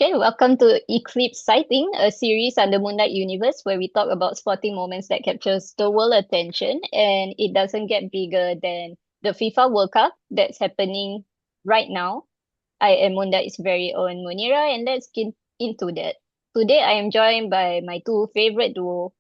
Okay, welcome to Eclipse Sighting, a series on the Moonlight universe where we talk about sporting moments that captures the world attention, and it doesn't get bigger than the FIFA World Cup that's happening right now. I am Moonlight's very own Munira, and let's get into that. Today, I am joined by my two favorite duo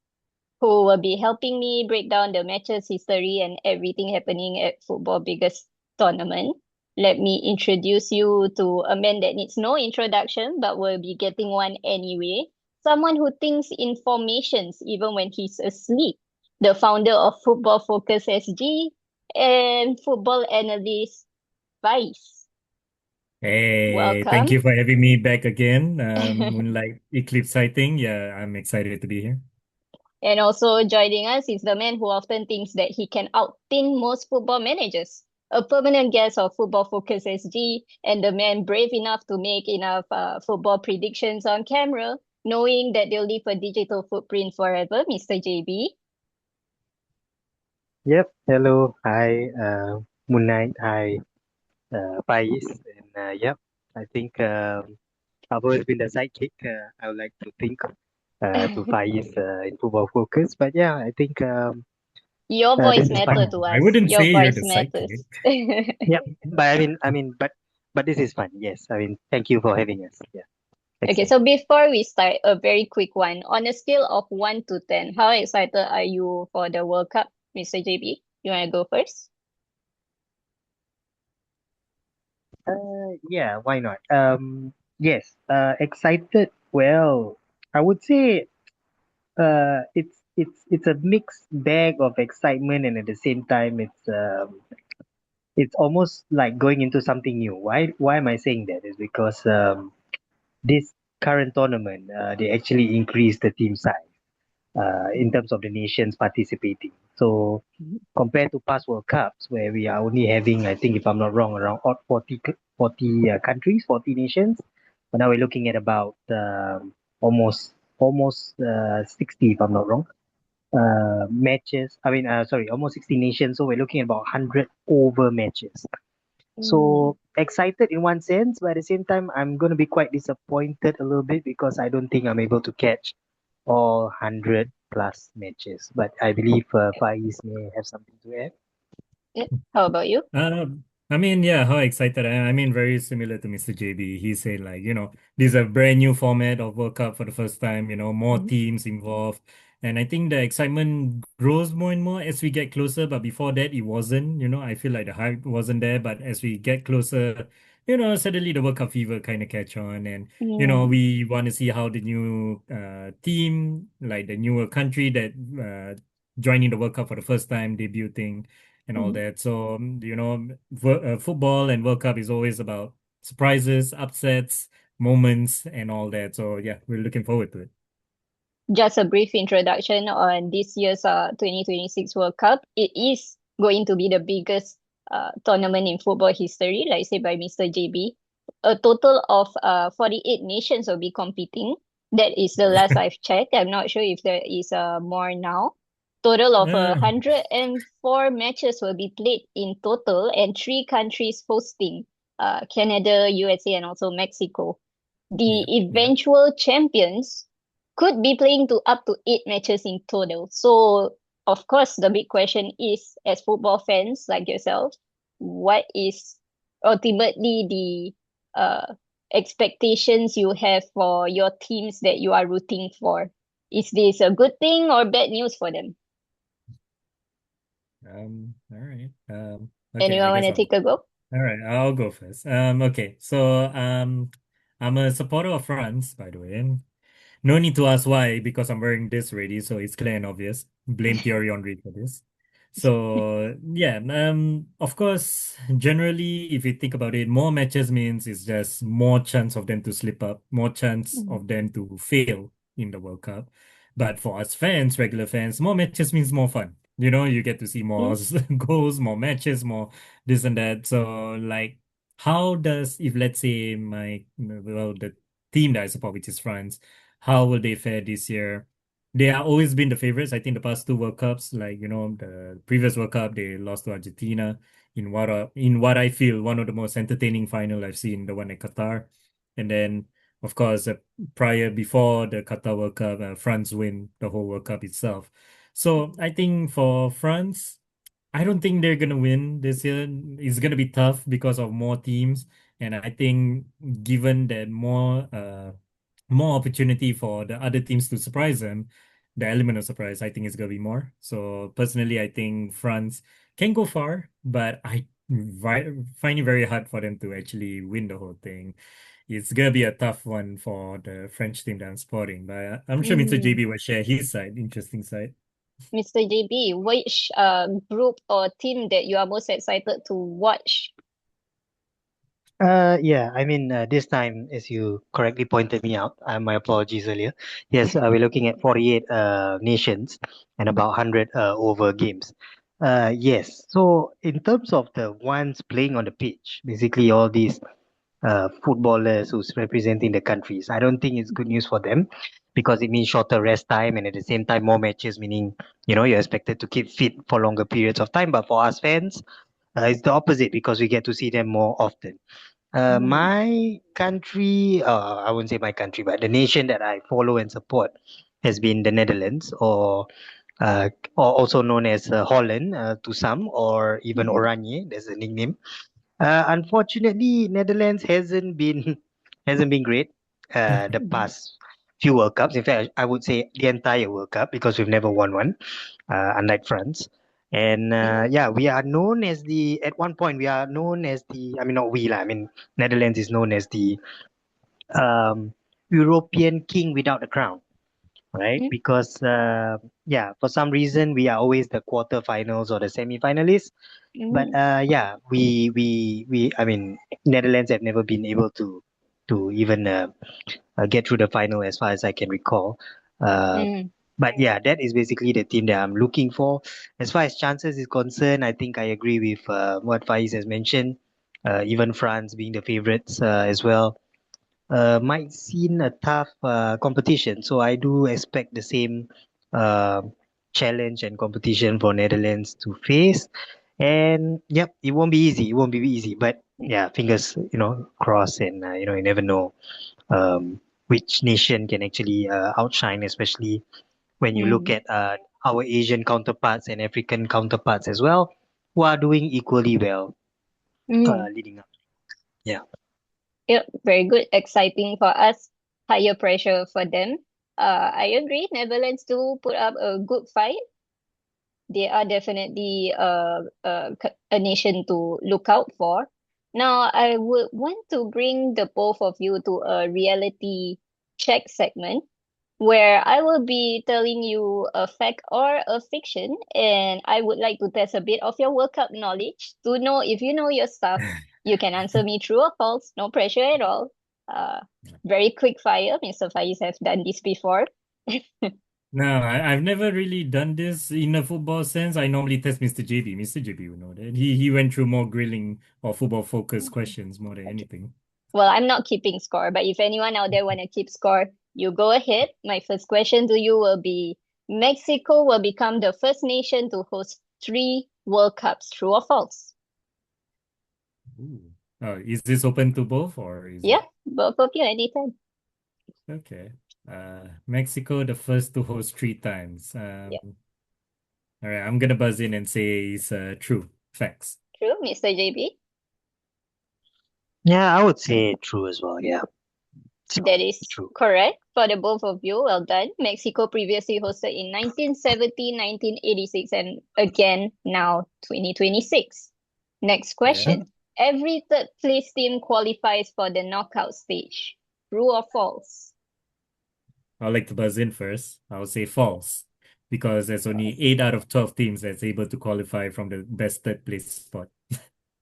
who will be helping me break down the matches, history, and everything happening at football biggest tournament. Let me introduce you to a man that needs no introduction, but will be getting one anyway. Someone who thinks in formations even when he's asleep. The founder of FootballFocusSg and football analyst Vice. Hey, thank Welcome. you for having me back again. Moonlight Eclipse sighting. Yeah, I'm excited to be here. And also joining us is the man who often thinks that he can out-think most football managers. A permanent guest of Football Focus SG, and the man brave enough to make enough football predictions on camera, knowing that they'll leave a digital footprint forever, Mr. JB. Yep. Hello. Hi, Moon Knight. Hi, Pais. And yep, I think I've always been the sidekick. I would like to think to Pais in Football Focus. But yeah, I think Your this voice is fun. matter to I us. wouldn't Your say you're voice the sidekick. matters. Yep. But but this is fun. Yes. I mean, thank you for having us. Yeah. Okay, Excellent. so before we start, a very quick one. On a scale of 1 to 10, how excited are you for the World Cup, Mr. JB? You want to go first? Yeah. Why not? Yes. Excited. Well, I would say it's a mixed bag of excitement, and at the same time it's almost like going into something new. Why am I saying that? Is because this current tournament they actually increased the team size in terms of the nations participating. So compared to past World Cups where we are only having, I think if I'm not wrong, around 40 countries, 40 nations, but now we're looking at about almost 60 if I'm not wrong matches. Sorry, almost 60 nations. So we're looking at about 100 over matches. Mm. So excited in one sense, but at the same time, I'm going to be quite disappointed a little bit because I don't think I'm able to catch all 100 plus matches. But I believe Faiz may have something to add. Yeah. How about you? Yeah, how excited I am. Very similar to Mr. JB. He said, like, this is a brand new format of World Cup for the first time, more Mhm. teams involved. And I think the excitement grows more and more as we get closer. But before that, it wasn't, I feel like the hype wasn't there. But as we get closer, suddenly the World Cup fever kind of catch on. And, Mm. we want to see how the new team, like the newer country that joining the World Cup for the first time, debuting and all Mhm. that. So, football and World Cup is always about surprises, upsets, moments, and all that. So, yeah, we're looking forward to it. Just a brief introduction on this year's 2026 World Cup. It is going to be the biggest tournament in football history, like say by Mr. JB. A total of 48 nations will be competing. That is the last I've checked. I'm not sure if there is more now. Total of Uh, 104 matches will be played in total, and three countries hosting Canada, USA, and also Mexico. The yeah, yeah. eventual champions could be playing to up to 8 matches in total. So, of course, the big question is, as football fans like yourself, what is ultimately the expectations you have for your teams that you are rooting for? Is this a good thing or bad news for them? All right. Okay, I Anyone want guess to I'll go. take a go? All right, I'll go first. Okay. So, I'm a supporter of France, by the way. No need to ask why, because I'm wearing this already, so it's clear and obvious. Blame Thierry Henry for this. So yeah, of course, generally, if you think about it, more matches means it's just more chance of them to slip up, more chance Mm. of them to fail in the World Cup. But for us fans, regular fans, more matches means more fun. You get to see Yeah. more goals, more matches, more this and that. So like, how does if let's say the team that I support, which is France, how will they fare this year? They are always been the favorites. I think the past two World Cups, like the previous World Cup, they lost to Argentina in what I feel one of the most entertaining final I've seen, the one at Qatar. And then of course, before the Qatar World Cup, France win the whole World Cup itself. So I think for France, I don't think they're gonna win this year. It's gonna be tough because of more teams, and I think given that more opportunity for the other teams to surprise them, the element of surprise, I think is gonna be more. So personally, I think France can go far, but find it very hard for them to actually win the whole thing. It's gonna be a tough one for the French team that I'm supporting, but I'm sure Mr. Mm. JB will share his side, interesting side. Mr. JB, which group or team that you are most excited to watch? Yeah, I mean, this time, as you correctly pointed me out, my apologies earlier. Yes, we're looking at 48 nations and about 100 over games. Yes, so in terms of the ones playing on the pitch, basically all these footballers who's representing the countries, I don't think it's good news for them because it means shorter rest time and at the same time more matches, meaning, you're expected to keep fit for longer periods of time. But for us fans, it's the opposite because we get to see them more often. Mm. My country, I wouldn't say my country, but the nation that I follow and support has been the Netherlands, uh, or also known as Holland to some, or even Mm. Oranje. There's a nickname. Unfortunately, Netherlands hasn't been hasn't been great the Mm. past few World Cups. In fact, I would say the entire World Cup because we've never won one, unlike France. And Mm. yeah, we are known as at one point, we are known as I mean, not we, lah, I mean, Netherlands is known as the um, European king without a crown, right? Mm. Because, yeah, for some reason, we are always the quarterfinals or the semi-finalists. But Mm. yeah, I mean, Netherlands have never been able to even get through the final as far as I can recall. Uh, Mm. but yeah, that is basically the team that I'm looking for. As far as chances is concerned, I think I agree with what Faiz has mentioned. Even France being the favorites as well might seem a tough competition. So I do expect the same uh, challenge and competition for Netherlands to face. And yep, it won't be easy. It won't be easy. But yeah, fingers crossed, and you never know which nation can actually outshine, especially when you look Mm. at our Asian counterparts and African counterparts as well, who are doing equally well Mm. leading up. Yeah. Yep, very good. Exciting for us. Higher pressure for them. I agree. Netherlands do put up a good fight. They are definitely a nation to look out for. Now, I would want to bring the both of you to a reality check segment where I will be telling you a fact or a fiction, and I would like to test a bit of your World Cup knowledge to know if you know your stuff. You can answer me true or false, no pressure at all. Uh, Very quick fire. Mr. Faiz have done this before. No, I've never really done this in a football sense. I normally test Mr. JB. Mr. JB will know that. He went through more grilling or football focused questions more than Okay. anything. Well, I'm not keeping score, but if anyone out there want to keep score, you go ahead. My first question to you will be Mexico will become the first nation to host three World Cups. True or false? Ooh. Is this open to both or is Yeah, it both of you anytime. okay? Mexico, the first to host three times. Yeah, All right, I'm gonna buzz in and say it's true. Facts. true, Mr. JB. Yeah, I would say true as well. Yeah. So That is true. correct for the both of you. Well done. Mexico previously hosted in 1970, 1986, and again now 2026. Next Yeah. question. Every third place team qualifies for the knockout stage. True or false? I'd like to buzz in first. I'll say false because there's only 8 out of 12 teams that's able to qualify from the best third place spot.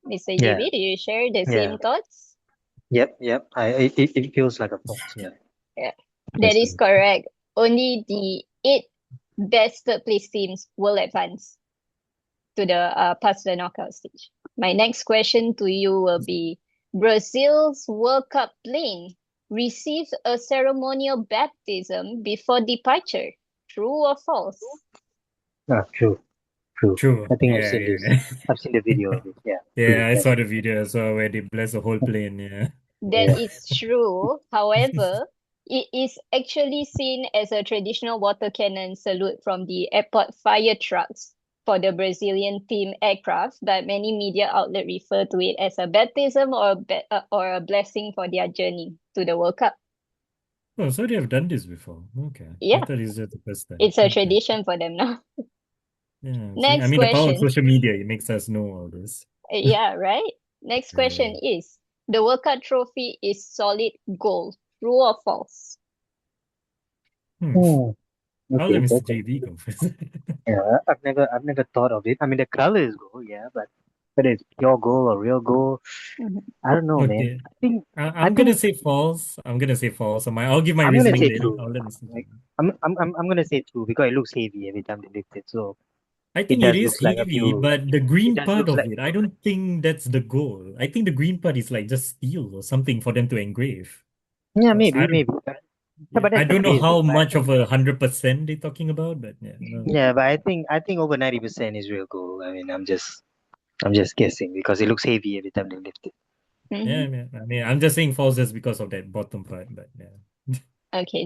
Mr. Yeah. JB, do you share the Yeah. same thoughts? Yep. Yep. It feels like a false. Yeah. Yeah, that is Personally. correct. Only the eight best third place teams will advance to the past the knockout stage. My next question to you will be Brazil's World Cup plane received a ceremonial baptism before departure. True or false? True. True. True. I think I've Yeah, seen this. yeah. I've seen the video of it. Yeah. Pretty Yeah, I sad. saw the video as well where they bless the whole plane. Yeah. That is true. However, it is actually seen as a traditional water cannon salute from the airport fire trucks for the Brazilian team aircraft, but many media outlets refer to it as a baptism or a blessing for their journey to the World Cup. Oh, so they have done this before. Okay. I Yeah, thought it's just the first time. it's a Okay. tradition for them now. Yeah. See, I Next mean, the power of question. social media, it makes us know all this. Yeah, right? Next Yeah. question is the World Cup trophy is solid gold. True or false? Hmm. Hmm. I'll let Okay, Mr. that's JB go first. yeah. I've never thought of it. I mean, the color is gold, yeah, but whether it's pure gold or real gold, Mhm. I don't know, man. Okay. I think I I'm gonna think say false. I'm gonna say false. I'll give my I'm gonna reasoning say then. true. I'll let Mr. Like JB. I'm gonna say true because it looks heavy every time they lift it. So I it think it does is looks like a heavy, few. but the It green does part looks of like it, I don't think that's the goal. I think the green part is like just steel or something for them to engrave. yeah, Because maybe maybe. Yeah, yeah, but I that's the don't know base how though. much of 100% they're talking about, but yeah, no. Yeah, but I think over 90% is real gold. I mean, I'm just guessing because it looks heavy every time they lift it. Yeah, Mhm. I mean, I'm just saying false just because of that bottom part, but yeah. Okay,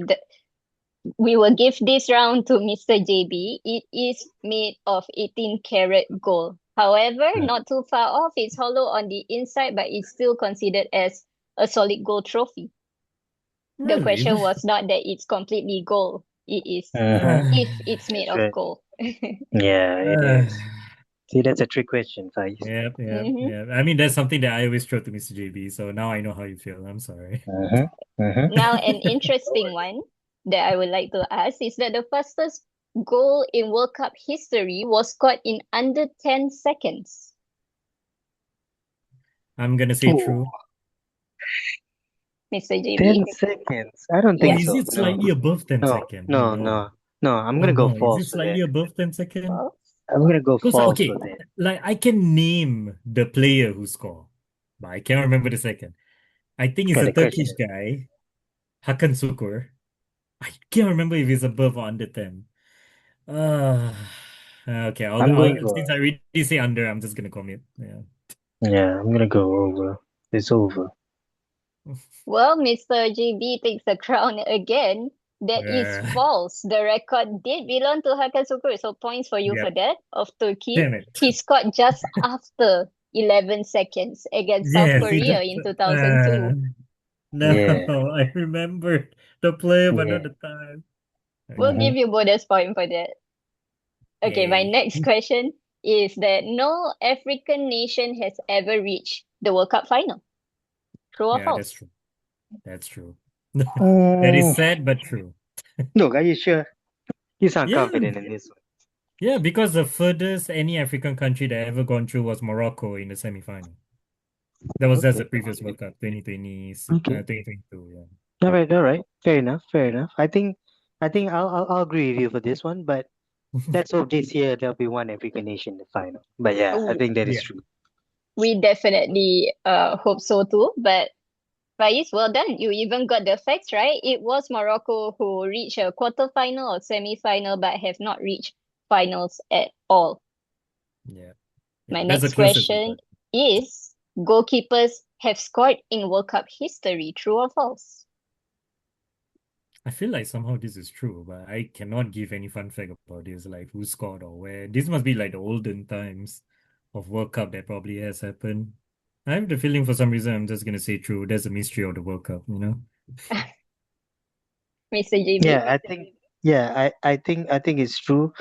we will give this round to Mr. JB. It is made of 18 karat gold. However, not too far off. It's hollow on the inside, but it's still considered as a solid gold trophy. The Really? question was not that it's completely gold. It is Uh-huh. if it's made That's of right. gold. Yeah, it Uh, is. See, that's a trick question, Faiz. yeah, yeah, Mhm. yeah. I mean, that's something that I always throw to Mr. JB, so now I know how you feel. I'm sorry. Uh-huh. Uh-huh. Now, an interesting one that I would like to ask is that the fastest goal in World Cup history was scored in under 10 seconds. I'm gonna say Oh, true. Mr. 10 JB? seconds. I don't Oh, Yeah. think is so. it No. slightly above 10 No. second? Oh No, no. no. No, I'm Oh gonna go no. Is it false for slightly that. above 10 second? Well, I'm gonna go Because false for okay, that. like I can name the player who scored, but I can't remember the second. I think it's Yeah, a the question Turkish is, guy, Hakan Sukur. I can't remember if it's above or under 10. Uh, okay, I'm going since for, I already say under, I'm just gonna commit. Yeah. yeah, I'm gonna go over. It's over. well, Mr. JB takes the crown again. That is Uh, false. The record did belong to Hakan Şükür, so points for you for yep. that of Turkey. Damn it. He scored just after 11 seconds against South Yes, Korea in 2002. no, Yeah. I remember the player, but not Yeah. the time. We'll Okay. give Mm-hmm. you bonus point for that. Okay, my Yay. next question is that no African nation has ever reached the World Cup final. True or Yeah, that's false? true. That's true. That is Mm, sad but true. look, are you sure? You sound Yeah, confident in this one. yeah, because the furthest any African country that ever gone through was Morocco in the semi-final. That was just the Okay. previous World Cup, 2020, Okay. 2022, yeah. All right. All right. Fair enough. Fair enough. I think I'll agree with you for this one, but let's hope this year there'll be one African nation in the final. But yeah, I Oh, think that is Yeah. true. we definitely hope so too. But Faiz, well done. You even got the facts right. It was Morocco who reached a quarter-final or semi-final but have not reached finals at all. Yeah. Yeah. My That's the next closest we question got. is goalkeepers have scored in World Cup history. True or false? I feel like somehow this is true, but I cannot give any fun fact about this, like who scored or where. This must be like the olden times of World Cup that probably has happened. I have the feeling for some reason I'm just gonna say true. There's a mystery of the World Cup, you know? Mr. JB? Yeah, I think. Yeah, I think it's true.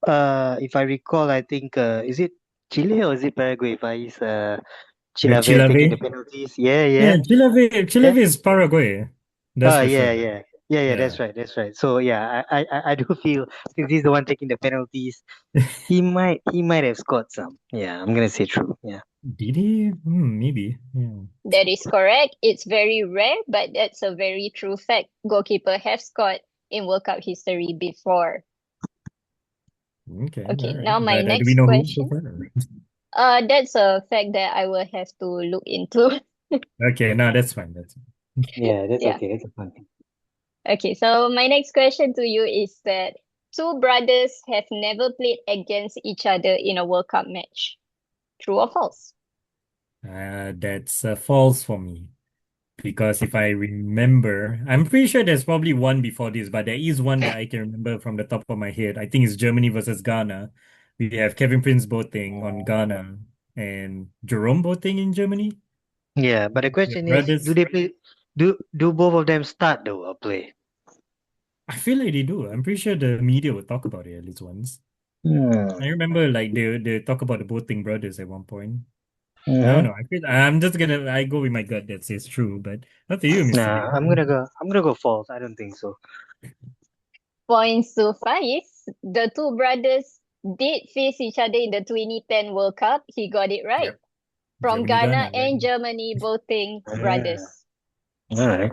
If I recall, I think is it Chile or is it Paraguay? If I is Chilavert taking the Chilave? penalties. Yeah, Yeah, yeah, Chilave yeah. is Paraguay. That's for Yeah, sure. yeah, yeah, yeah. Yeah. That's right. So yeah, I do feel since he's the one taking the penalties, he might have scored some. Yeah, I'm gonna say true. Yeah. Did he? Maybe. Yeah. That is correct. It's very rare, but that's a very true fact. Goalkeeper have scored in World Cup history before. Okay, all Okay, right. now my But do we next know who so question. far? That's a fact that I will have to look into. Okay, no, that's fine. That's fine. Yeah, that's Yeah. okay. That's a fun thing. Okay, so my next question to you is that two brothers have never played against each other in a World Cup match. True or false? That's false for me. because if I remember, I'm pretty sure there's probably one before this, but there is one that I can remember from the top of my head. I think it's Germany versus Ghana. We have Kevin Prince Boateng on Ghana and Jerome Boateng in Germany. Yeah, but the The question is, do brothers, they play? Do both of them start the World play? I feel like they do. I'm pretty sure the media will talk about it at least once. I Hmm. remember like they talk about the Boateng brothers at one point. I don't Mm-hmm. know. I go with my gut that says true, but up to you, Mr. Nah, J. I'm gonna go false. I don't think so. Points to Faiz. The two brothers did face each other in the 2010 World Cup. He got it right. Yep. From Germany, Ghana Ghana, right? and Germany, both being Ah, brothers. all right.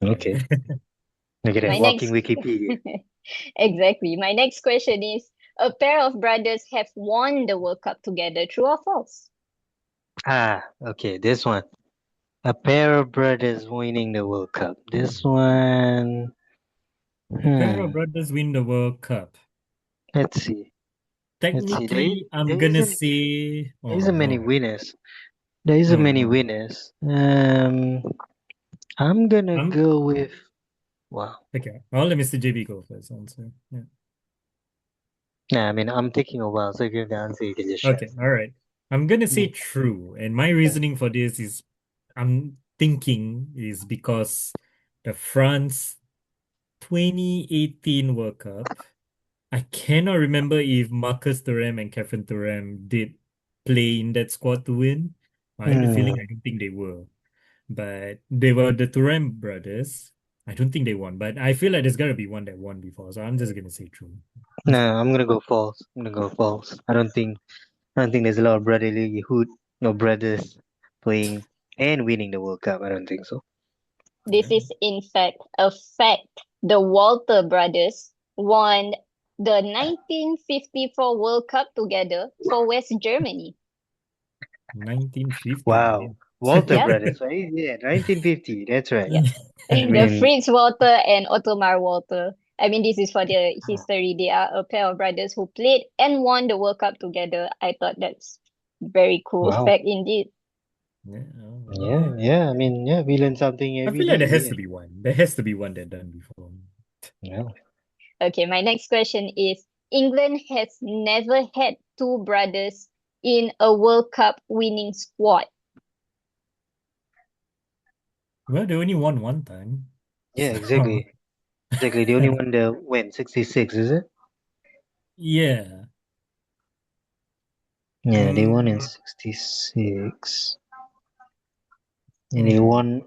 Okay. Look at My that walking next Wikipedia. exactly. My next question is a pair of brothers have won the World Cup together, true or false? Ah, okay. This one. A pair of brothers winning the World Cup. This one. A pair of Hmm. brothers win the World Cup. Let's see. Let's see. Technically, I'm There gonna isn't say, there oh isn't many no, winners. There isn't oh many no. winners. I'm gonna I'm go with wow. okay. I'll let Mr. JB go first. Answer. Yeah. Nah, I mean I'm taking a while, so if you have the answer, you can just share. Okay. All right. I'm gonna say Mm. true, and my reasoning for this is, I'm thinking is because the France 2018 World Cup. I cannot remember if Marcus Thuram and Kevin Thuram did play in that squad to win. I have the feeling Hmm. I don't think they were. But they were the Thuram brothers. I don't think they won, but I feel like there's gotta be one that won before, so I'm just gonna say true. Nah, I'm gonna go false. I'm gonna go false. I don't think there's a lot of brotherly hood no brothers playing and winning the World Cup. I don't think so. This is in fact a fact. The Walter brothers won the 1954 World Cup together for West Germany. 1950, Wow. right? Walter Yep, brothers, right? Yeah, 1950. That's right. yep. I The mean, Fritz Walter and Ottomar Walter. I mean, this is for the history. They are a pair of brothers who played and won the World Cup together. I thought that's very cool wow. fact indeed. Yeah, Yeah, yeah. I mean, yeah, we learn something I every feel like there day has here. to be one. There has to be one that done before. Yeah. Okay, my next question is England has never had two brothers in a World Cup winning squad. Well, they only won one time. Yeah, So exactly. Exactly. The only one that went 66, is it? yeah. Yeah, they won in Um, 66. And they hmm. won.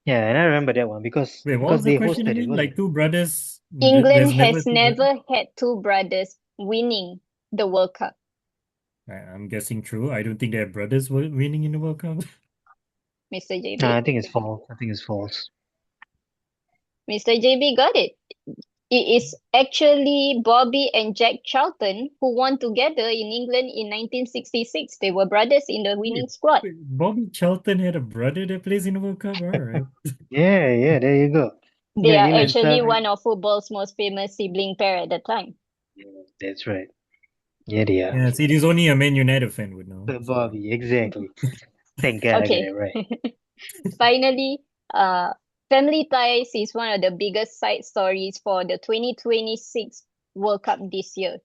Yeah, and I remember that one because Wait, what because was the they question hosted it, again? wasn't Like it? two brothers, England there's never has two brothers? never had two brothers winning the World Cup. I'm guessing true. I don't think their brothers were winning in the World Cup. Mr. Nah, I JB. think it's false. I think it's false. Mr. JB got it. It is actually Bobby and Jack Charlton who won together in England in 1966. They were brothers in the Wait, winning squad. wait, Bobby Charlton had a brother that plays in the World Cup? All right. Yeah, yeah, there you go. You They got are England actually star. one of football's most famous sibling pair at the time. Yeah, that's right. Yeah, they are. Yes, it is only a Man United fan would know. The So Bobby, exactly. Thank God I got it Okay. right. Finally, Family Ties is one of the biggest side stories for the 2026 World Cup this year.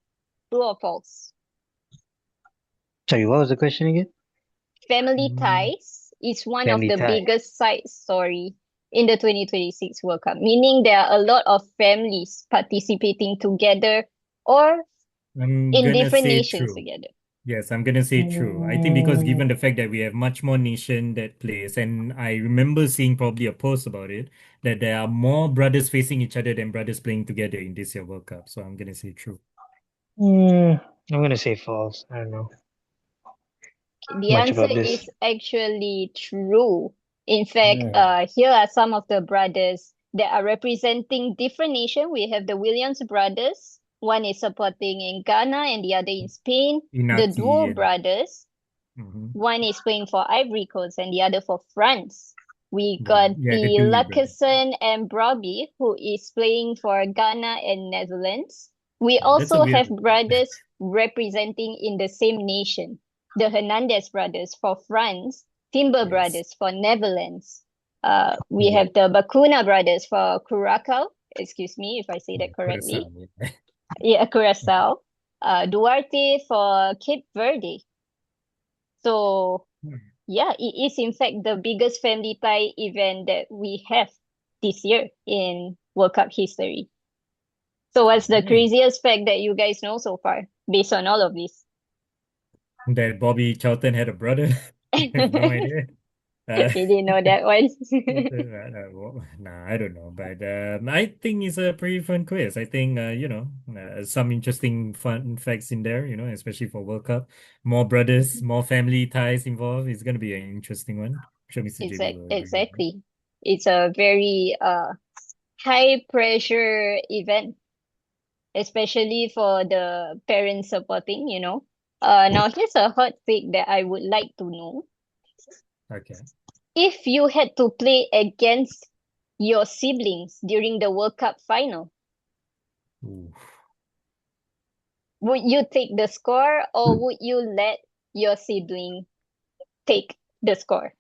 True or false? Sorry, what was the question again? Family mm, Ties is one of Family the tie. biggest side story in the 2026 World Cup, meaning there are a lot of families participating together or I'm in gonna different say nations true. together. Yes, I'm gonna say true. I think because Mm, given the fact that we have much more nation that plays, and I remember seeing probably a post about it, that there are more brothers facing each other than brothers playing together in this year World Cup. So I'm gonna say true. I'm gonna say false. I don't know The much answer about this. is actually true. In fact, Mm, here are some of the brothers that are representing different nations. We have the Williams brothers. One is supporting in Ghana and the other in Spain. The Inaki Duo and brothers. mhm. One is playing for Ivory Coast and the other for France. We the got yeah the the Dewey brothers. Luckerson and Brobbey, who is playing for Ghana and Netherlands. We Yeah, that's a also weird have one. brothers representing in the same nation. The Hernandez brothers for France, Timber Yes. brothers for Netherlands. We Yeah, have the Bakuna brothers for Curacao. Excuse me if I say that correctly. Curaçao, yeah. Yeah, Curacao. Duarte for Cape Verde. So yeah, it is in fact the biggest family tie event that we have this year in World Cup history. So what's the Right. craziest fact that you guys know so far based on all of this? That Bobby Charlton had a brother. I have no idea. Uh, You didn't know that one. nah, I don't know, but I think it's a pretty fun quiz. I think some interesting fun facts in there, especially for World Cup. More brothers, more family ties involved. It's gonna be an interesting one. I'm sure Mr. JB will agree with me. Exactly. It's a very high pressure event, especially for the parents supporting. Now here's a hot take that I would like to know. Okay. If you had to play against your siblings during the World Cup final, Ooh. would you take the score or would you let your sibling take the score?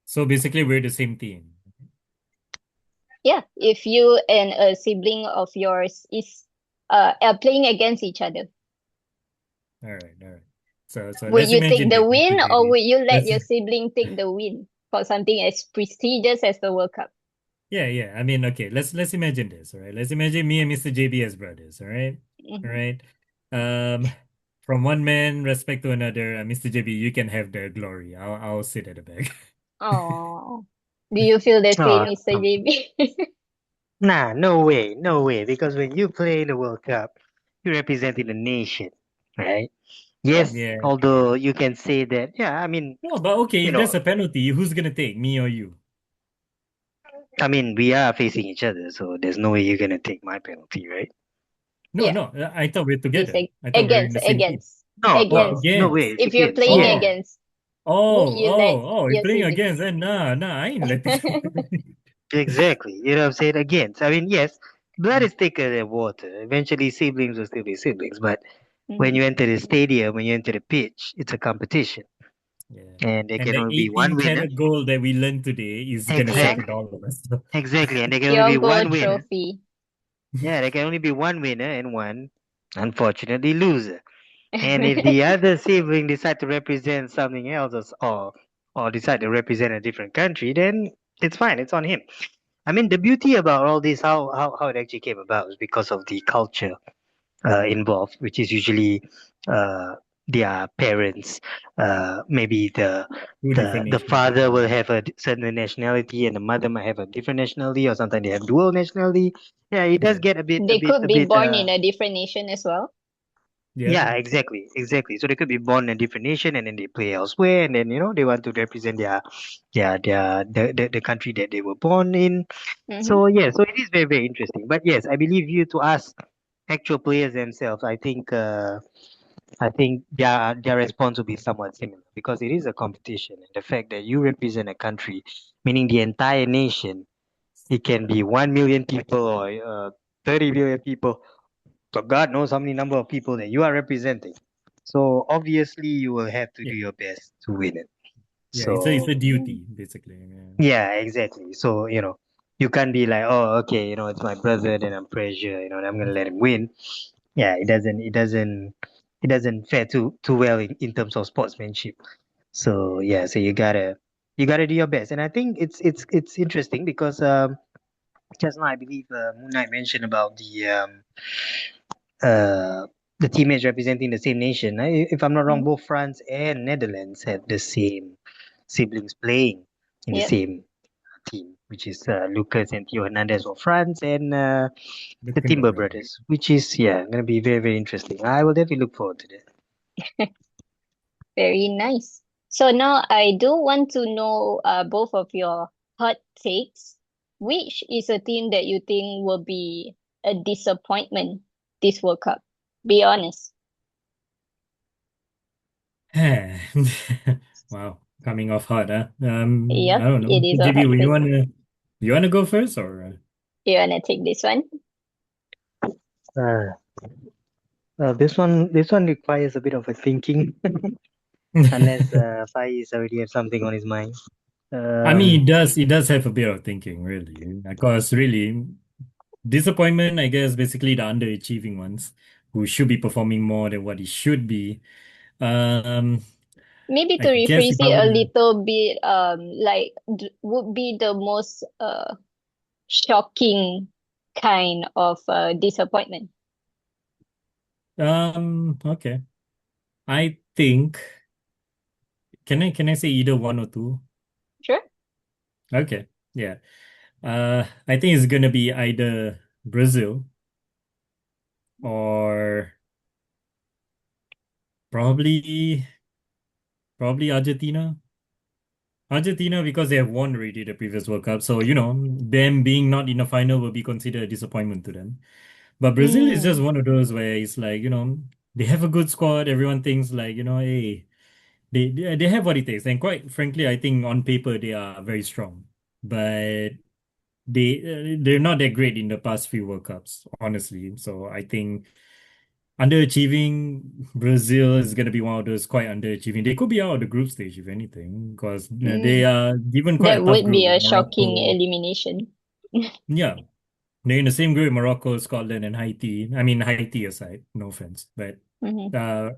So basically, we're the same team. Yeah, if you and a sibling of yours is are playing against each other, All right, all right. So would let's you take imagine the this, Mr. win or JB. would you let Let's your sibling take the win for something as prestigious as the World Cup? Yeah. I mean, okay, let's imagine this, all right? Let's imagine me and Mr. JB as brothers, all right? All Mhm. right. Um, from one man respect to another, Mr. JB, you can have the glory. I'll sit at the back. Oh, do you feel the same, Oh, Mr. JB? nah, no way, no way. Because when you play in the World Cup, you're representing the nation, right? Yes. Yes, Yeah. although you can say that, yeah, I mean, No, but okay, you if know, there's a penalty, who's gonna take, me or you? I mean, we are facing each other, so there's no way you're gonna take my penalty, right? No, Yeah. no, I thought we're It's together. I thought we're in against, the same team. No, Oh, no, against. no way. against. It's If you're against. playing Yeah, Oh, against, would oh, you let you're your playing sibling? against, and nah, I ain't letting. exactly. You know what I'm saying? Against. I mean, yes, blood is thicker than water. Eventually, siblings will still be siblings, but when Mhm. you enter the stadium, when you enter the pitch, it's a competition, Yeah. and there And can the only be one 18 winner. karat gold that we learned today is gonna Yeah. settle Exactly. all of us. Exactly. And there can only Pure be gold one winner. trophy. Yeah, there can only be one winner and one, unfortunately, loser. And if the other sibling decide to represent something else or decide to represent a different country, then it's fine. It's on him. I mean, the beauty about all this, how it actually came about, is because of the culture involved, which is usually uh, their parents. Maybe the Two the different the nations. father will have a certain nationality, and the mother might have a different nationality, or sometimes they have dual nationality. Yeah, it does Yeah. get a bit, a They bit, could a be bit. born in a different nation as well. Yeah. Yeah, exactly, exactly. So they could be born in a different nation and then they play elsewhere, and then they want to represent the country that they were born in. Mm-hmm. So yeah, so it is very very interesting. But yes, I believe you to ask actual players themselves. I think their response will be somewhat similar because it is a competition, and the fact that you represent a country, meaning the entire nation, it can be 1 million people or 30 million people. So God knows how many number of people that you are representing. So obviously you will have to Yeah. do your best to win it. Yeah. It's So a duty, basically. Yeah. yeah, exactly. So you can't be like, oh, okay, it's my brother, then I'm pressure, and I'm gonna let him win. Yeah, it doesn't fare too well in terms of sportsmanship. So yeah, so you gotta do your best. And I think it's interesting because just now I believe Moon Knight mentioned about uh, the teammates representing the same nation. If I'm not wrong, Mm-hmm. both France and Netherlands have the same siblings playing in the Yep. same team, which is Lucas and Theo Hernandez of France and The the Timber Timber Brothers. Brothers, which is going to be very very interesting. I will definitely look forward to that. Very nice. So now I do want to know both of your hot takes. Which is a team that you think will be a disappointment this World Cup? Be honest. Wow, coming off hard, huh? I Yep, don't know. it is a JB, hot you take. wanna go first or? You wanna take this one? Uh, this one requires a bit of a thinking, unless Faiz already have something on his mind. I mean, Um, it does have a bit of thinking, really, because really disappointment, I guess, basically the underachieving ones who should be performing more than what it should be. Um, Maybe to I guess rephrase if I it were a to, little bit, like would be the most shocking kind of disappointment. okay, I think can I say either one or two? Sure. Okay, yeah. I think it's gonna be either Brazil or probably probably Argentina. Argentina because they have won already the previous World Cup, so them being not in the final will be considered a disappointment to them. But Brazil is just Mm, one of those where it's like they have a good squad. Everyone thinks like hey, they have what it takes, and quite frankly, I think on paper they are very strong, but they're not that great in the past few World Cups, honestly. So I think underachieving Brazil is going to be one of those quite underachieving. They could be out of the group stage if anything, because they mm. are given quite a That tough would group be with a shocking Morocco. elimination. Yeah, they're in the same group with Morocco, Scotland, and Haiti. I mean Haiti aside, no offense, Mhm. uh,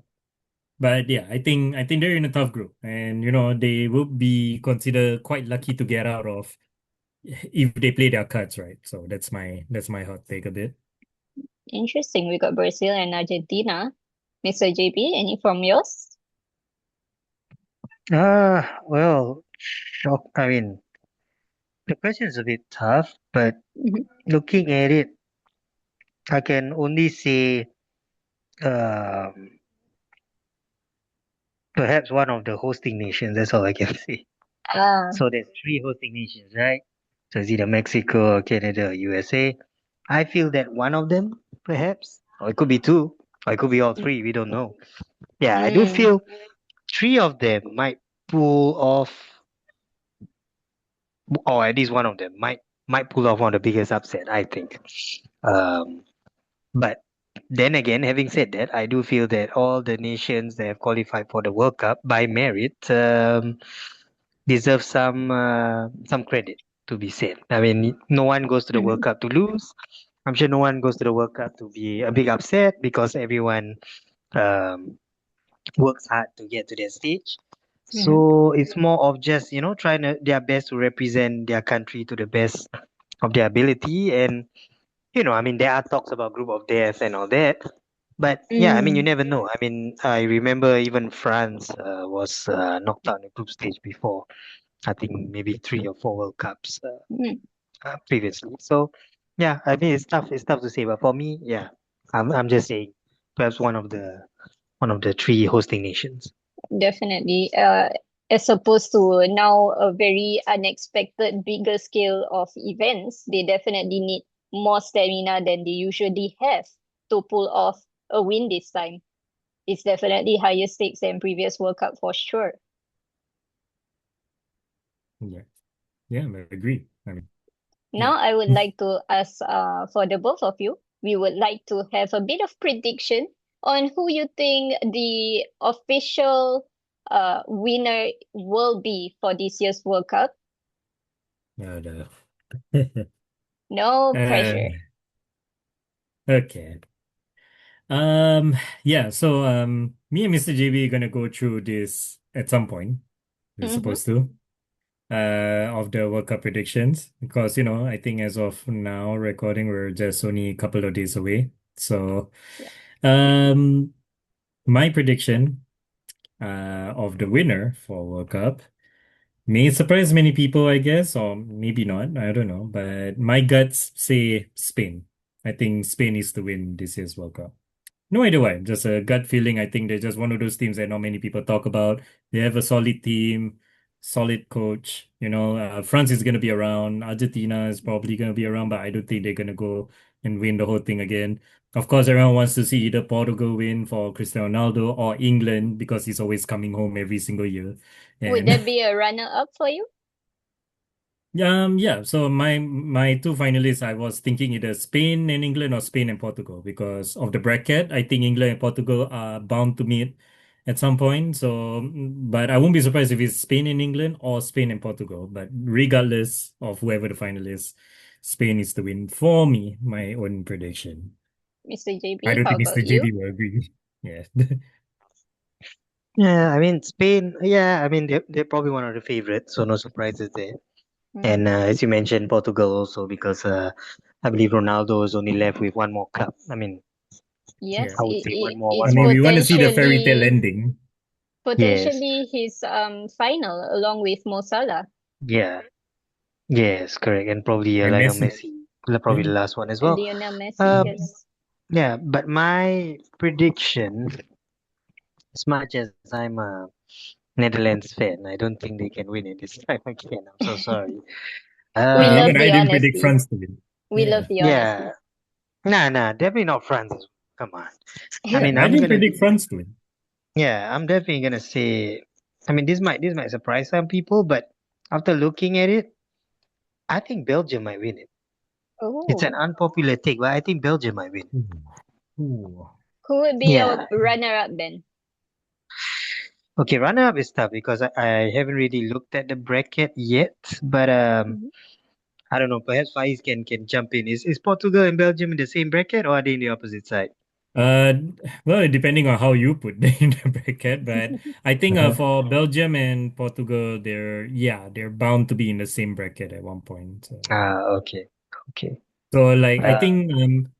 but yeah, I think they're in a tough group, and they will be considered quite lucky to get out of if they play their cards right. So that's my hot take a bit. Interesting. We got Brazil and Argentina. Mr. JP, any from yours? well, I mean, the question is a bit tough, but Mhm. looking at it, I can only say um, perhaps one of the hosting nations. That's all I can say. Ah, So there's three hosting nations, right? So it's either Mexico, Canada, or USA. I feel that one of them, perhaps, or it could be two, or it could be all three. We don't know. Yeah, I do mm, feel three of them might pull off, or at least one of them might pull off one of the biggest upset. I think. Um, but then again, having said that, I do feel that all the nations that have qualified for the World Cup by merit deserve some credit to be said. I mean, no one goes to the World mhm, Cup to lose. I'm sure no one goes to the World Cup to be a big upset because everyone um, works hard to get to that stage. mhm, So it's more of just trying their best to represent their country to the best of their ability. And I mean, there are talks about group of death and all that. But yeah, I mean, you mm, never know. I mean, I remember even France was knocked out in the group stage before. I think maybe 3 or 4 World Cups mm. previously. So yeah, I think it's tough. It's tough to say. But for me, yeah, I'm just saying perhaps one of the three hosting nations. Definitely. As opposed to now a very unexpected bigger scale of events, they definitely need more stamina than they usually have to pull off a win this time. It's definitely higher stakes than previous World Cup for sure. Yeah, yeah, I agree. I mean, yeah. Now I would like to ask for the both of you, we would like to have a bit of prediction on who you think the official winner will be for this year's World Cup. No. No Uh, pressure. okay. Yeah, so me and Mr. JB are gonna go through this at some point. We're Mm-hmm. supposed to of the World Cup predictions because I think as of now recording we're just only a couple of days away. So Yeah. um my prediction of the winner for World Cup may surprise many people, I guess, or maybe not. I don't know, but my guts say Spain. I think Spain is to win this year's World Cup. No idea why, just a gut feeling. I think they're just one of those teams that not many people talk about. They have a solid team, solid coach. France is going to be around. Argentina is probably going to be around, but I don't think they're going to go and win the whole thing again. Of course, everyone wants to see either Portugal win for Cristiano Ronaldo or England because he's always coming home every single year. Would And that be a runner-up for you? yeah, so my two finalists, I was thinking either Spain and England or Spain and Portugal because of the bracket. I think England and Portugal are bound to meet, at some point. So, but I won't be surprised if it's Spain and England or Spain and Portugal. But regardless of whoever the final is, Spain is the win for me, my own prediction. Mr. I JB, don't how think about Mr. you? JB will agree. Yeah. Yeah, I mean Spain. Yeah, I mean they're probably one of the favorites, so no surprises there. Mm-hmm. And as you mentioned, Portugal also because I believe Ronaldo is only left with one more cup. I mean, Yeah. Yes, I would say I one it's more mean, we want to see the international. fairy tale potentially ending. Yes, potentially his final along with Mo Salah yeah, yes, correct, and probably And Lionel Messi. Messi, probably Yeah. the last one as and well. Lionel Messi. Um, Yes. yeah, but my prediction, as much as I'm a Netherlands fan, I don't think they can win it this time again. I'm so sorry. We Even love Um, the I didn't predict honesty. France to win. We love Yeah. the yeah, honesty. nah, definitely not France. Come on. I Yeah. mean, I I'm didn't gonna, predict France to win. yeah, I'm definitely gonna say. I mean, this might surprise some people, but after looking at it, I think Belgium might win it. It's an Oh, unpopular take, but I think Belgium might win. Ooh. Ooh. who would be Yeah. your runner-up then? Okay, runner-up is tough because I haven't really looked at the bracket yet, but Mhm. I don't know. Perhaps Faiz can jump in. Is Portugal and Belgium in the same bracket or are they in the opposite side? Uh, well, depending on how you put in the bracket, but I think Uh-huh. for Belgium and Portugal, they're bound to be in the same bracket at one point. So, Okay, okay. so like Uh,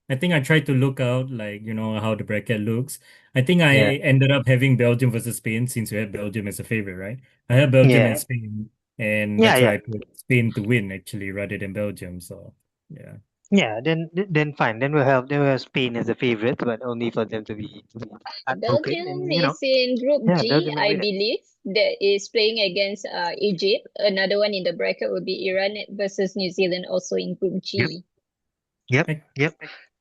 I think I tried to look out like how the bracket looks. I think I yeah, ended up having Belgium versus Spain since you had Belgium as a favorite, right? I had Belgium and yeah, Spain, and yeah, that's why yeah, I put Spain to win actually rather than Belgium. So yeah. yeah. Then fine. Then we'll have Spain as a favorite, but only for them to be heartbroken, Belgium and is in Group yeah, G, Belgium might I win it. believe, that is playing against Egypt. Another one in the bracket would be Iran versus New Zealand, also in Group Yep, G. yep, I, yep,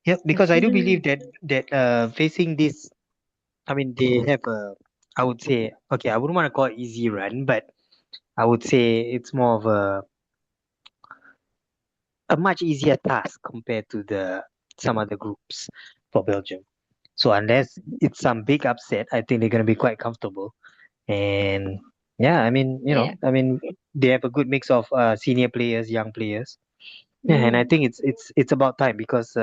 yep. I Because I do believe couldn't. that facing this, I mean, they have a. I would say, okay, I wouldn't want to call it easy run, but I would say it's more of a much easier task compared to the some other groups for Belgium. So unless it's some big upset, I think they're gonna be quite comfortable. And yeah, I mean, Yeah. they have a good mix of senior players, young players. Yeah, and I Mm. think it's about time because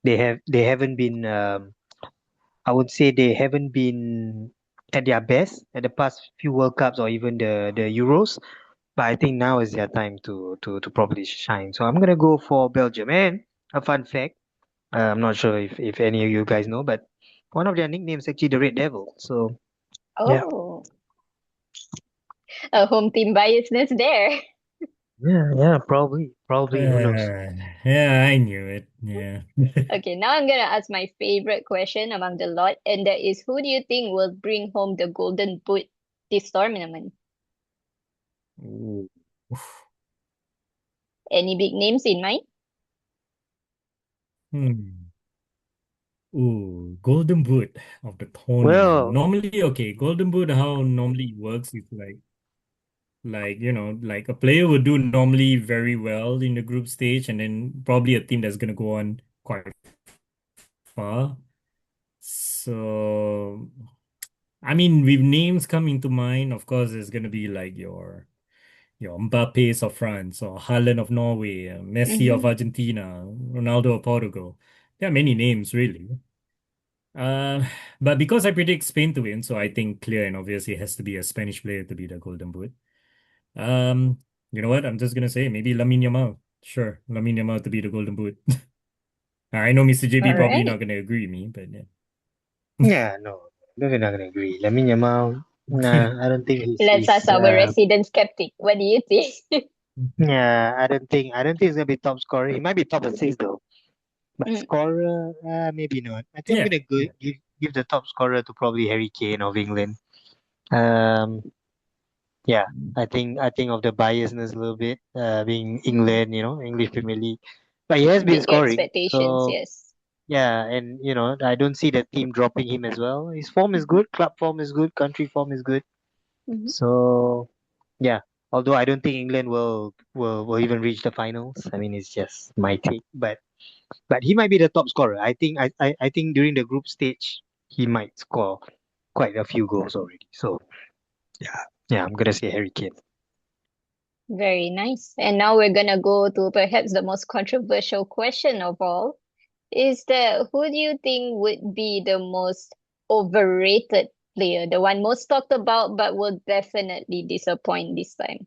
they haven't been I would say they haven't been at their best at the past few World Cups or even the Euros. But I think now is their time to probably shine. So I'm gonna go for Belgium. And a fun fact, I'm not sure if any of you guys know, but one of their nicknames is actually the Red Devil. So yeah, Oh, a home team biasness there. yeah, probably. Who knows? Yeah, I knew it. Yeah. Okay, now I'm gonna ask my favorite question among the lot, and that is, who do you think will bring home the Golden Boot this tournament? Ooh. Any big names in mind? Hmm. Ooh, Golden Boot of the tournament. Well, Normally, okay, Golden Boot, how normally it works is like a player would do normally very well in the group stage, and then probably a team that's gonna go on quite far. So, I mean, with names coming to mind, of course, it's gonna be like your Mbappé's of France or Haaland of Norway, Messi of Mm-hmm. Argentina, Ronaldo of Portugal. There are many names, really. Uh, but because I predict Spain to win, so I think clear and obviously it has to be a Spanish player to be the Golden Boot. Um, you know what? I'm just gonna say maybe Lamine Yamal. Sure, Lamine Yamal to be the Golden Boot. I know Mr. All JB probably right. not gonna agree with me, but yeah. yeah, no, definitely not gonna agree. Lamine Yamal, nah, I don't think he's Let's he's ask our resident skeptic. What do you think? yeah, I don't think he's gonna be top scorer. He might be top assist though. But Mm, scorer, maybe not. I think I'm Yeah, gonna go yeah. give the top scorer to probably Harry Kane of England. Um, yeah, I think of the biasness a little bit, being mm. England, English Premier League, but he has been Big scoring. expectations, So yes. yeah, and I don't see the team dropping him as well. His form is Mm-hmm. good, club form is good, country form is good. Mm-hmm. So yeah, although I don't think England will even reach the finals. I mean, it's just my take, but he might be the top scorer. I think during the group stage he might score. quite a few goals already. So yeah, I'm gonna say Harry Kane. Very nice. And now we're gonna go to perhaps the most controversial question of all. Is that who do you think would be the most overrated player? The one most talked about but will definitely disappoint this time.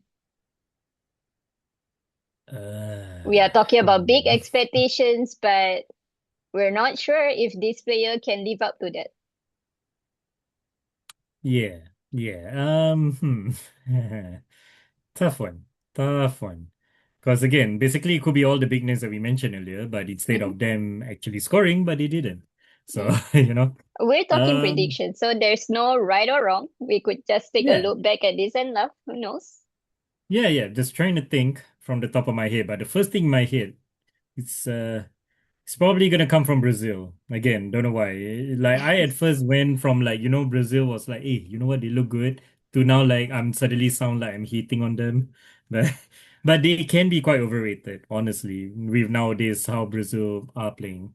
We are talking about big Hmm. expectations, but we're not sure if this player can live up to that. Yeah, yeah. Tough one. Tough one. Because again, basically it could be all the big names that we mentioned earlier, but instead Hmm. of them actually scoring, but they didn't. So, Mm. you know, We're talking um, predictions, so there's no right or wrong. We could just take a yeah, look back at this and laugh. Who knows? yeah. Just trying to think from the top of my head, but the first thing in my head, it's it's probably gonna come from Brazil. Again, don't know why. Like I at first went from like, Brazil was like, hey, you know what, they look good, to now like I'm suddenly sound like I'm hating on them. But but they can be quite overrated, honestly, with nowadays how Brazil are playing.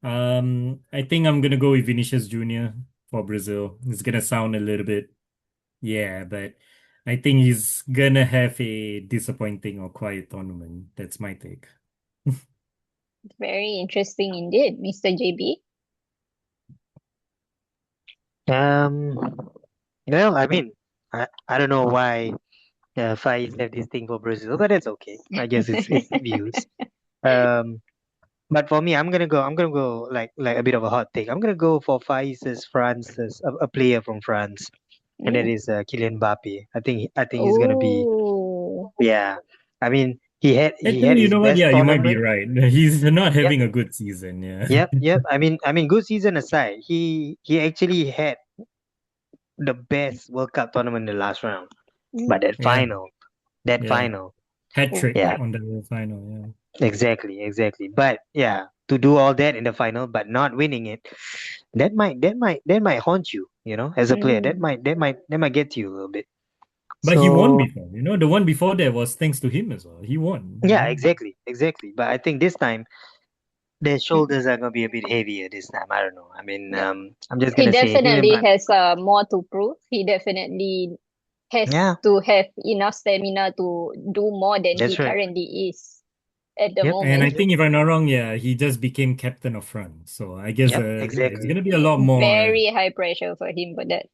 I think I'm gonna go with Vinicius Junior for Brazil. It's gonna sound a little bit, yeah, but I think he's gonna have a disappointing or quiet tournament. That's my take. Very interesting indeed, Mr. JB. Um, well, I mean, I don't know why Faiz have this thing for Brazil, but that's okay. I guess it's views. Um, but for me, I'm gonna go like a bit of a hot take. I'm gonna go for Faiz's France's a player from France, and that Mm. is Kylian Mbappe. I think he's gonna be, Oh, yeah. I mean, he had Actually, you his know what? best Yeah, you might be tournament. right. He's not Yep, having a good season. Yeah. yep. I mean, good season aside, he actually had the best World Cup tournament in the last round. But mm. that Yeah. final, that Yeah. final, Hat trick yeah, on the final. Yeah. exactly. But yeah, to do all that in the final, but not winning it, that might haunt you, as a player. That Mm. might that might that might get to you a little bit. But he won So before. The one before that was thanks to him as well. He yeah, won. exactly. But I think this time the shoulders are gonna be a bit heavier this time. I don't know. I mean, Yeah. I'm just He gonna say him. definitely has more to prove. He definitely has Yeah, to have enough stamina to do more than he that's right. currently is at the Yep, And I moment. think if I'm not wrong, yeah, he just became captain of France. So I guess, yep, yeah, it's exactly. gonna be a lot more. Very high pressure for him for that.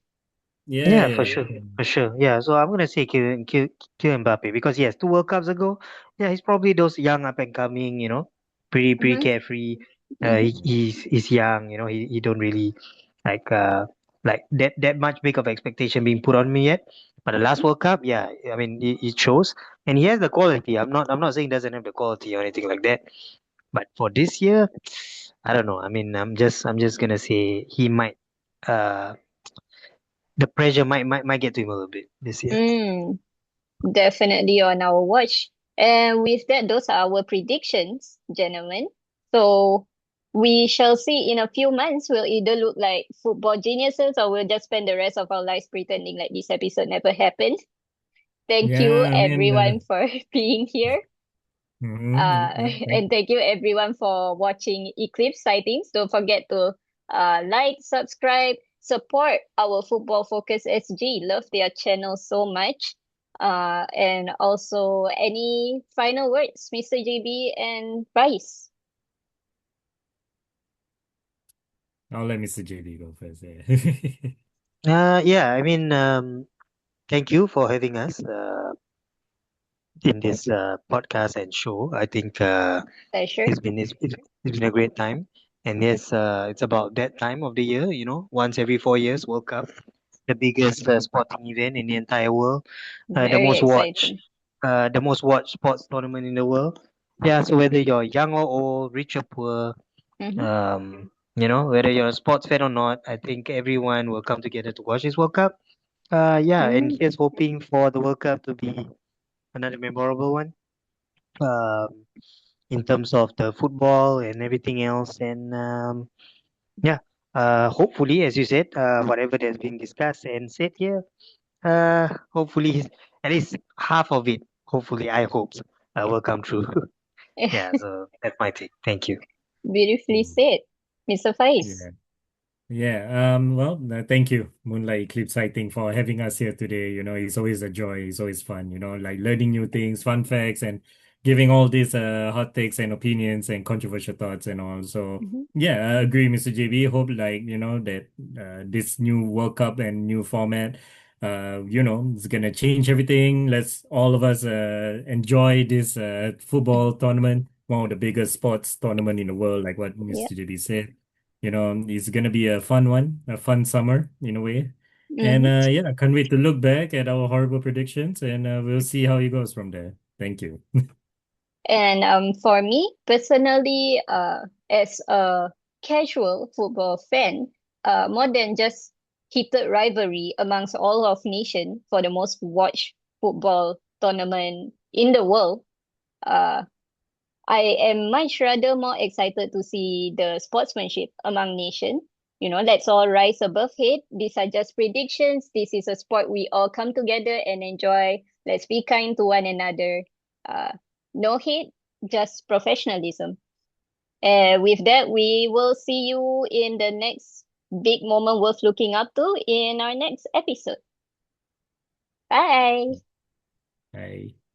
Yeah, Yeah, yeah, for yeah. sure, for sure. Yeah, so I'm gonna say Kylian Mbappe because yes, 2 World Cups ago, yeah, he's probably those young up and coming, pretty Mm-hmm. carefree. Mm-hmm. He's young, he don't really like that much big of expectation being put on me yet. But the last World Cup, yeah, I mean, it shows, and he has the quality. I'm not saying he doesn't have the quality or anything like that. But for this year, I don't know. I mean, I'm just gonna say he might the pressure might get to him a little bit this year. Mm. Definitely on our watch. And with that, those are our predictions, gentlemen. So we shall see in a few months. We'll either look like football geniuses or we'll just spend the rest of our lives pretending like this episode never happened. Thank you, Yeah, I mean, everyone, for being here. yeah. And thank you, everyone, for watching Eclipse Sightings. Don't forget to like, subscribe, support our Football Focus SG. Love their channel so much. And also, any final words, Mr. JB and Bryce? I'll let Mr. JD go first. Yeah. Yeah, I mean, thank you for having us in this podcast and show. I think Pleasure. it's been a great time, and yes, it's about that time of the year. Once every 4 years, World Cup, the biggest sporting event in the entire world, the Very most watched, exciting. sports tournament in the world. Yeah, so whether you're young or old, rich or poor, Mm-hmm. whether you're a sports fan or not, I think everyone will come together to watch this World Cup. Yeah, and Mm, here's hoping for the World Cup to be another memorable one. Um, in terms of the football and everything else, and yeah, hopefully, as you said, whatever that's been discussed and said here, hopefully, at least half of it, hopefully, I hope, will come true. Yeah, so that's my take. Thank you. beautifully Mm, said, Mr. Faiz. yeah. Yeah, well, thank you, Moonlight Eclipse Sighting, for having us here today. It's always a joy, it's always fun, like learning new things, fun facts, and giving all these hot takes and opinions and controversial thoughts and all. So, Mm-hmm. yeah, I agree, Mr. JB. Hope, like, that this new World Cup and new format, it's gonna change everything. Let's all of us enjoy this football tournament, one of the biggest sports tournament in the world, like what Yeah. Mr. JB said. It's gonna be a fun one, a fun summer in a way. And Mm-hmm. yeah, I can't wait to look back at our horrible predictions and we'll see how it goes from there. Thank you. And for me personally, as a casual football fan, more than just heated rivalry amongst all of nation for the most watched football tournament in the world, uh, I am much rather more excited to see the sportsmanship among nation. Let's all rise above hate. These are just predictions. This is a sport we all come together and enjoy. Let's be kind to one another. Uh, no hate, just professionalism. And with that, we will see you in the next big moment worth looking up to in our next episode. Bye. Bye.